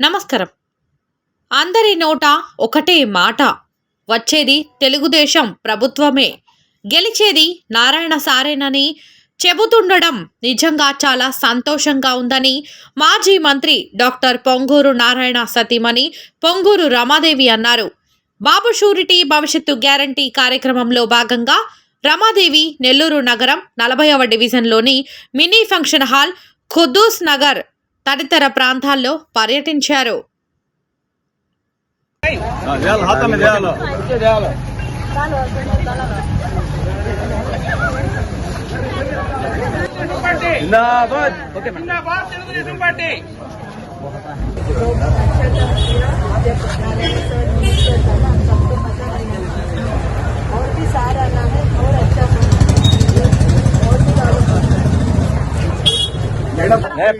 నమస్కారం. అందరి నోట ఒకటే మాట, వచ్చేది తెలుగుదేశం ప్రభుత్వమే, గెలిచేది నారాయణ సారేనని చెబుతుండడం నిజంగా చాలా సంతోషంగా ఉందని మాజీ మంత్రి డాక్టర్ పొంగూరు నారాయణ సతీమణి పొంగూరు రమాదేవి అన్నారు. బాబు షూరిటీ భవిష్యత్తు గ్యారంటీ కార్యక్రమంలో భాగంగా రమాదేవి నెల్లూరు నగరం 40వ డివిజన్లోని mini function hall, Khuddus Nagar తదితర ప్రాంతాల్లో పర్యటించారు.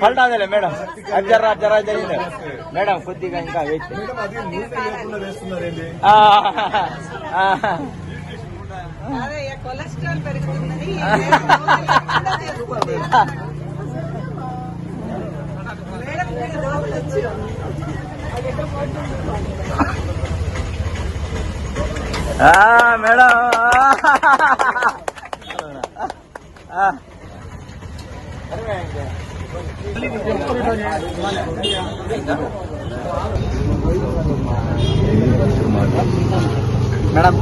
पलटा दे मैडम अब जरा जरा జరిగింది మేడం కొద్దిగా ఇంకా వెయిట్ అరే కొలెస్ట్రాల్ పెరుగుతుందని మేడం మేడం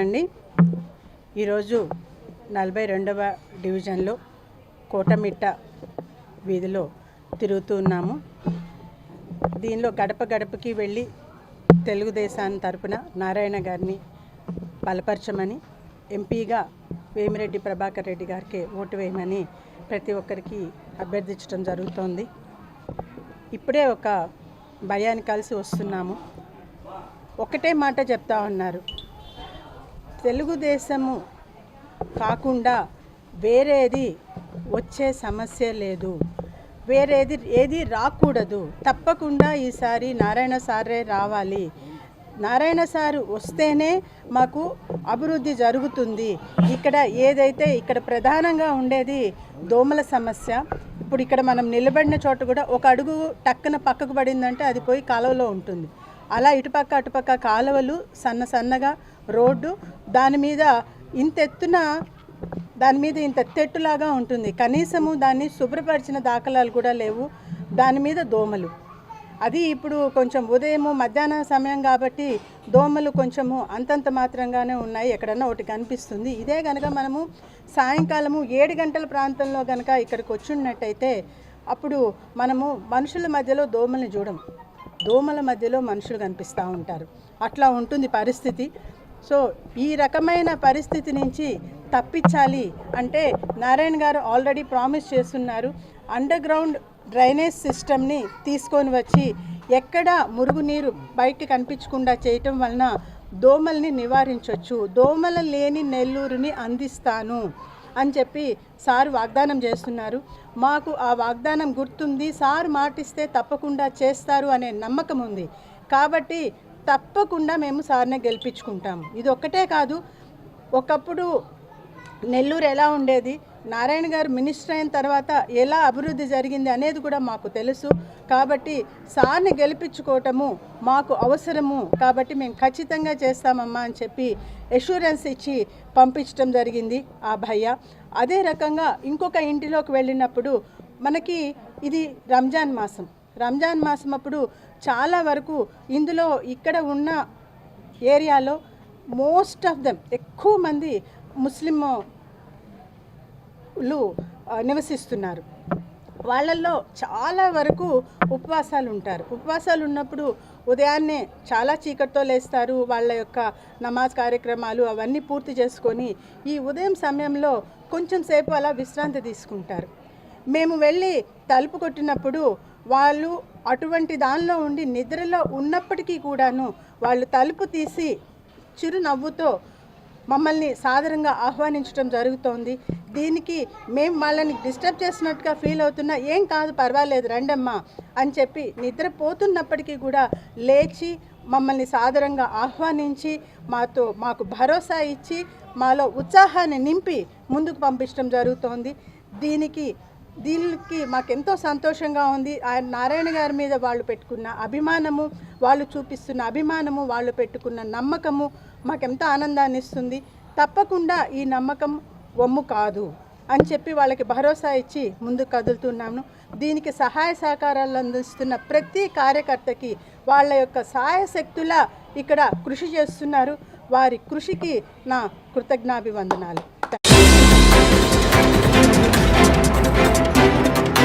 అండి ఈరోజు 42వ డివిజన్లో కోటమిట్ట వీధిలో తిరుగుతూ ఉన్నాము. దీనిలో గడప గడపకి వెళ్ళి తెలుగుదేశాన్ని తరపున నారాయణ గారిని బలపరచమని, ఎంపీగా వేమిరెడ్డి ప్రభాకర్ రెడ్డి గారికి ఓటు వేయమని ప్రతి ఒక్కరికి అభ్యర్థించడం జరుగుతోంది. ఇప్పుడే ఒక భయాన్ని కలిసి వస్తున్నాము. ఒకటే మాట చెప్తా ఉన్నారు, తెలుగుదేశము కాకుండా వేరేది వచ్చే సమస్య లేదు, వేరేది ఏది రాకూడదు, తప్పకుండా ఈసారి నారాయణ సారే రావాలి, నారాయణ సారు వస్తేనే మాకు అభివృద్ధి జరుగుతుంది. ఇక్కడ ఏదైతే ఇక్కడ ప్రధానంగా ఉండేది దోమల సమస్య. ఇప్పుడు ఇక్కడ మనం నిలబడిన చోట కూడా ఒక అడుగు టక్కున పక్కకు పడిందంటే అది పోయి కాలువలో ఉంటుంది. అలా ఇటుపక్క అటుపక్క కాలువలు సన్నగా రోడ్డు, దాని మీద ఇంత ఎత్తులాగా ఉంటుంది. కనీసము దాన్ని శుభ్రపరిచిన దాఖలాలు కూడా లేవు. దాని మీద దోమలు, అది ఇప్పుడు కొంచెం ఉదయము మధ్యాహ్నం సమయం కాబట్టి దోమలు కొంచెము అంతంత మాత్రంగానే ఉన్నాయి, ఎక్కడన్నా ఒకటి కనిపిస్తుంది. ఇదే కనుక మనము సాయంకాలము 7 గంటల ప్రాంతంలో కనుక ఇక్కడికి వచ్చున్నట్టయితే అప్పుడు మనము మనుషుల మధ్యలో దోమల్ని చూడం, దోమల మధ్యలో మనుషులు కనిపిస్తూ ఉంటారు. అట్లా ఉంటుంది పరిస్థితి. సో ఈ రకమైన పరిస్థితి నుంచి తప్పించాలి అంటే నారాయణ గారు ఆల్రెడీ ప్రామిస్ చేస్తున్నారు, అండర్ గ్రౌండ్ డ్రైనేజ్ సిస్టమ్ని తీసుకొని వచ్చి ఎక్కడ మురుగునీరు బయట కనిపించకుండా చేయటం వలన దోమల్ని నివారించవచ్చు, దోమల లేని నెల్లూరుని అందిస్తాను అని చెప్పి సార్ వాగ్దానం చేస్తున్నారు. మాకు ఆ వాగ్దానం గుర్తుంది, సార్ మాటిస్తే తప్పకుండా చేస్తారు అనే నమ్మకం ఉంది. కాబట్టి తప్పకుండా మేము సార్నే గెలిపించుకుంటాము. ఇది ఒక్కటే కాదు, ఒకప్పుడు నెల్లూరు ఎలా ఉండేది, నారాయణ గారు మినిస్టర్ అయిన తర్వాత ఎలా అభివృద్ధి జరిగింది అనేది కూడా మాకు తెలుసు. కాబట్టి సార్ని గెలిపించుకోవటము మాకు అవసరము, కాబట్టి మేము ఖచ్చితంగా చేస్తామమ్మా అని చెప్పి అష్యూరెన్స్ ఇచ్చి పంపించడం జరిగింది ఆ భయ్య. అదే రకంగా ఇంకొక ఇంటిలోకి వెళ్ళినప్పుడు మనకి ఇది రంజాన్ మాసం అప్పుడు చాలా వరకు ఇందులో ఇక్కడ ఉన్న ఏరియాలో మోస్ట్ ఆఫ్ దెమ్ ఎక్కువ మంది ముస్లింలు నివసిస్తున్నారు. వాళ్ళల్లో చాలా వరకు ఉపవాసాలు ఉంటారు. ఉపవాసాలు ఉన్నప్పుడు ఉదయాన్నే చాలా చీకటితో లేస్తారు, వాళ్ళ యొక్క నమాజ్ కార్యక్రమాలు అవన్నీ పూర్తి చేసుకొని ఈ ఉదయం సమయంలో కొంచెం సేపు అలా విశ్రాంతి తీసుకుంటారు. మేము వెళ్ళి తలుపు కొట్టినప్పుడు వాళ్ళు అటువంటి దానిలో ఉండి నిద్రలో ఉన్నప్పటికీ కూడాను వాళ్ళు తలుపు తీసి చిరునవ్వుతో మమ్మల్ని సాదరంగా ఆహ్వానించడం జరుగుతోంది. దీనికి మేము వాళ్ళని డిస్టర్బ్ చేసినట్టుగా ఫీల్ అవుతున్నా ఏం కాదు పర్వాలేదు రండమ్మా అని చెప్పి నిద్రపోతున్నప్పటికీ కూడా లేచి మమ్మల్ని సాదరంగా ఆహ్వానించి మాకు భరోసా ఇచ్చి మాలో ఉత్సాహాన్ని నింపి ముందుకు పంపించడం జరుగుతోంది. దీనికి మాకెంతో సంతోషంగా ఉంది. ఆయన నారాయణ గారి మీద వాళ్ళు పెట్టుకున్న అభిమానము, వాళ్ళు చూపిస్తున్న అభిమానము, వాళ్ళు పెట్టుకున్న నమ్మకము మాకెంతో ఆనందాన్ని ఇస్తుంది. తప్పకుండా ఈ నమ్మకం వమ్ము కాదు అని చెప్పి వాళ్ళకి భరోసా ఇచ్చి ముందుకు కదులుతున్నాను. దీనికి సహాయ సహకారాలు అందిస్తున్న ప్రతి కార్యకర్తకి వాళ్ళ యొక్క సాయశక్తులా ఇక్కడ కృషి చేస్తున్నారు. వారి కృషికి నా కృతజ్ఞాభివందనాలు.